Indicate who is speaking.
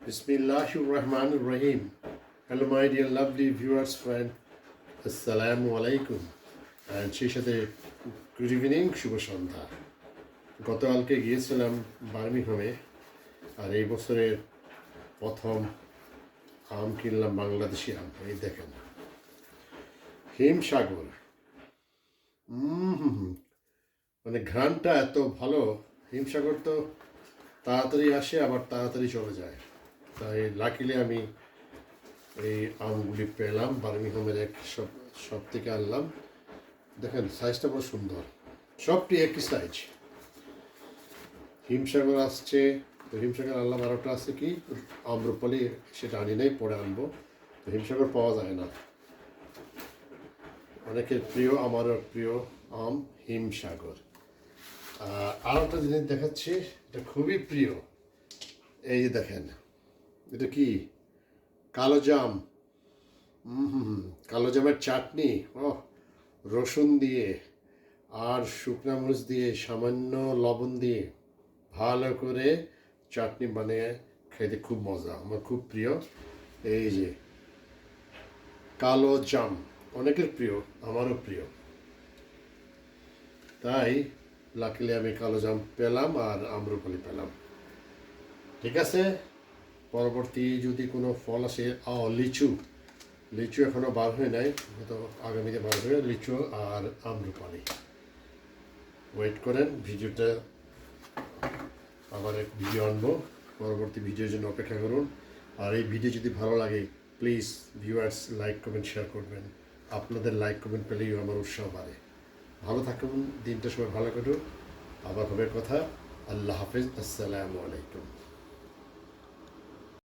Speaker 1: Bismillahir Rahmanir Rahim. Hello, my dear lovely viewers, friend. Assalamu alaikum. And সেই সাথে good evening, শুভ সন্ধ্যা। গতকালকে গিয়েছিলাম বার্মিংহামে, আর এই বছরের প্রথম আম কিনলাম, বাংলাদেশি আম। এই দেখেন, হিমসাগর। মানে ঘ্রাণটা এত ভালো। হিমসাগর তো তাড়াতাড়ি আসে, আবার তাড়াতাড়ি চলে যায়। তাই লাকিলি আমি এই আমগুলি পেলাম, বার্মিংহামের এক সব থেকে আনলাম। দেখেন সাইজটা বড় সুন্দর, সবটি একই সাইজ। হিমসাগর আসছে, তো হিমসাগর আনলাম। আর ওটা আছে কি আম্রপালি, সেটা আনি নাই, পরে আনবো। তো হিমসাগর পাওয়া যায় না। অনেকের প্রিয়, আমারও প্রিয় আম হিমসাগর। আর একটা জিনিস দেখাচ্ছি, এটা খুবই প্রিয়। এই যে দেখেন, এটা কি কালো জাম। কালো জামের চাটনি, রসুন দিয়ে আর শুকনো মরিচ দিয়ে সামান্য লবণ দিয়ে ভালো করে চাটনি বানিয়ে খেতে খুব মজা, আমার খুব প্রিয়। এই যে কালো জাম, অনেকের প্রিয়, আমারও প্রিয়। তাই লাকিলি আমি কালো জাম পেলাম আর আম্রপালি পেলাম। ঠিক আছে, পরবর্তী যদি কোনো ফল আসে, লিচু এখনো বার হয়ে নাই, হয়তো আগামীতে বার হবে লিচু আর আম্রপালি। ওয়েট করেন, ভিডিওটা আবার এক ভিডিও আনবো, পরবর্তী ভিডিওর জন্য অপেক্ষা করুন। আর এই ভিডিও যদি ভালো লাগে, please viewers like comment share করবেন। আপনাদের লাইক কমেন্ট পেলেই আমার উৎসাহ বাড়ে। ভালো থাকুন, দিনটা সবাই ভালো কাটুন। আবার হবে কথা। আল্লাহ হাফেজ, আসসালামু আলাইকুম।